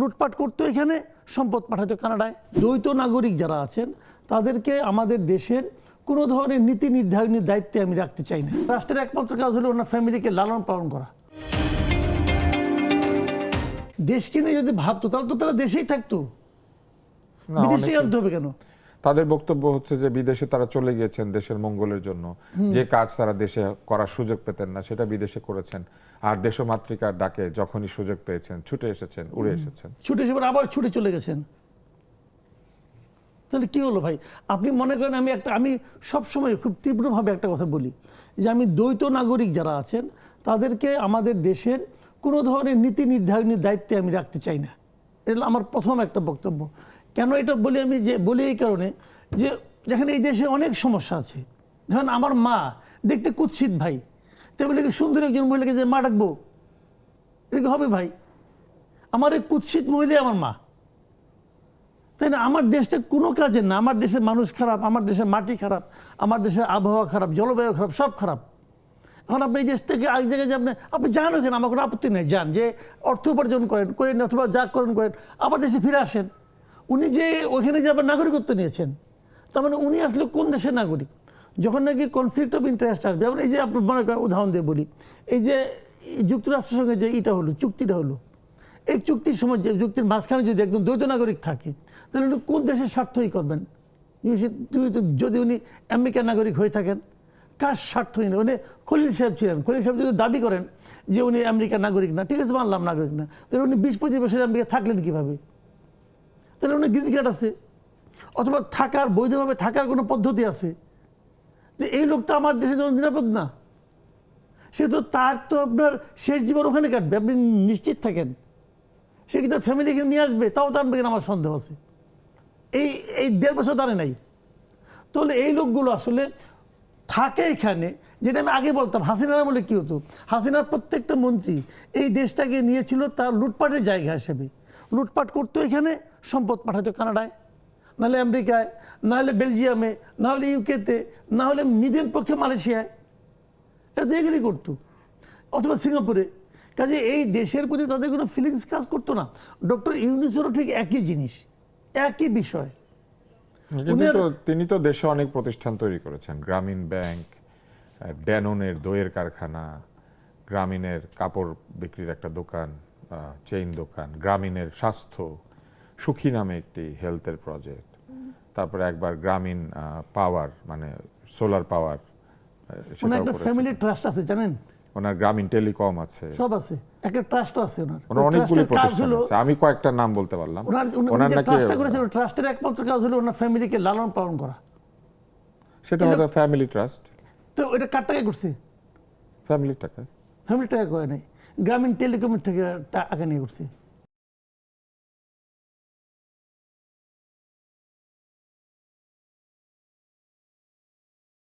লুটপাট করতো এখানে, সম্পদ পাঠাতো কানাডায়। দ্বৈত নাগরিক যারা আছেন তাদেরকে আমাদের দেশের কোনো ধরনের নীতি নির্ধারণের দায়িত্বে আমি রাখতে চাই না। রাষ্ট্রের একমাত্র কাজ হলো ওনার ফ্যামিলিকে লালন পালন করা। দেশকে নিয়ে যদি ভাবতো তাহলে তো তারা দেশেই থাকতো, বিদেশে আনতে হবে কেন? তাদের বক্তব্য হচ্ছে যে বিদেশে তারা চলে গিয়েছেন দেশের মঙ্গলের জন্য, যে কাজ তারা দেশে করার সুযোগ পেতেন না সেটা বিদেশে করেছেন, আর দেশমাতৃকার ডাকে যখনই সুযোগ পেয়েছেন ছুটে এসেছেন, উড়ে এসেছেন, ছুটে এসে আবার ছুটে চলে গেছেন। তাহলে কি হলো ভাই? আপনি মনে করেন আমি সবসময় খুব তীব্রভাবে একটা কথা বলি যে আমি দ্বৈত নাগরিক যারা আছেন তাদেরকে আমাদের দেশের কোনো ধরনের নীতি নির্ধারণের দায়িত্বে আমি রাখতে চাই না। এটা আমার প্রথম একটা বক্তব্য। কেন এটা বলি? আমি যে বলি এই কারণে যে যেখানে এই দেশে অনেক সমস্যা আছে। ধরেন আমার মা দেখতে কুৎসিত ভাই, তেমনি সুন্দর একজন মহিলাকে যে মা ডাকবো, এটা কি হবে ভাই? আমার এই কুৎসিত মহিলাই আমার মা, তাই না? আমার দেশটা কোনো কাজের না। আমার দেশের মানুষ খারাপ, আমার দেশের মাটি খারাপ, আমার দেশের আবহাওয়া খারাপ, জলবায়ু খারাপ, সব খারাপ। এখন আপনি এই দেশ থেকে আরেক জায়গায় যাবেন, আপনি যান ওখানে, আমার কোনো আপত্তি নেই, যান, যে অর্থ উপার্জন করেন অথবা যা করেন আবার দেশে ফিরে আসেন। উনি যে ওখানে যে আবার নাগরিকত্ব নিয়েছেন, তার মানে উনি আসলে কোন দেশের নাগরিক? যখন নাকি কনফ্লিক্ট অফ ইন্টারেস্ট আসবে, যেমন এই যে আপনি মনে করেন, উদাহরণ দিয়ে বলি, এই যে যুক্তরাষ্ট্রের সঙ্গে যে চুক্তিটা হলো, এই চুক্তির সময় যে চুক্তির মাঝখানে যদি একদম দ্বৈত নাগরিক থাকে, তাহলে উনি কোন দেশের স্বার্থই করবেন? যদি উনি আমেরিকার নাগরিক হয়ে থাকেন, কার স্বার্থই না? উনি খলিল সাহেব ছিলেন, খলিল সাহেব যদি দাবি করেন যে উনি আমেরিকার নাগরিক না, ঠিক আছে, মানলাম নাগরিক না, তাহলে উনি 20-25 বছর আমেরিকা থাকলেন কীভাবে? তাহলে উনি গ্রিন কার্ড আছে, অথবা থাকার বৈধভাবে থাকার কোনো পদ্ধতি আছে, যে এই লোক তো আমার দেশের জন্য নিরাপদ না, সে তো তার তো আপনার শেষ জীবন ওখানে কাটবে, আপনি নিশ্চিত থাকেন। সে কি তার ফ্যামিলিকে নিয়ে আসবে? তাও তো আনবে কিনা আমার সন্দেহ আছে। এই 1.5 বছর দাঁড়ে নাই। তাহলে এই লোকগুলো আসলে থাকে এখানে, যেটা আমি আগে বলতাম, হাসিনার বলে কি হতো, হাসিনার প্রত্যেকটা মন্ত্রী এই দেশটাকে নিয়েছিল তার লুটপাটের জায়গা হিসেবে। লুটপাট করতো এখানে, সম্পদ পাঠাতো কানাডায়, নাহলে আমেরিকায়, নাহলে বেলজিয়ামে, নাহলে ইউকেতে, নাহলে নিজের পক্ষে মালয়েশিয়ায়, এটা তো এগুলি করতো, অথবা সিঙ্গাপুরে। কাজে এই দেশের প্রতি তাদের কোনো ফিলিংস কাজ করতো না। ডক্টর ইউনূসেরও ঠিক একই জিনিস, একই বিষয়। তিনি তো দেশে অনেক প্রতিষ্ঠান তৈরি করেছেন, গ্রামীণ ব্যাংক, ড্যানোনের দইয়ের কারখানা, গ্রামীণের কাপড় বিক্রির একটা দোকান, চেইন দোকান, গ্রামীণের স্বাস্থ্য সুখী নামে একটি হেলথের প্রজেক্ট, তারপরে একবার গ্রামীণ পাওয়ার মানে সোলার পাওয়ার, ওনার একটা ফ্যামিলি ট্রাস্ট আছে জানেন, ওনার গ্রামীণ টেলিকম আছে, সব আছে, একটা ট্রাস্টও আছে ওনার। অনেকগুলো প্রতিষ্ঠান আছে, আমি কয়েকটা নাম বলতে পারলাম। ওনার যে ট্রাস্টটা করেছেন, ট্রাস্টের একমাত্র কাজ হলো ওনার ফ্যামিলিকে লালন পালন করা। সেটা হলো ফ্যামিলি ট্রাস্ট। তো এটা কার টাকায় করছে? ফ্যামিলির টাকা। ফ্যামিলি টাকা করে নাই, গ্রামীণ টেলিকমের থেকে টাকা নিয়ে করছে।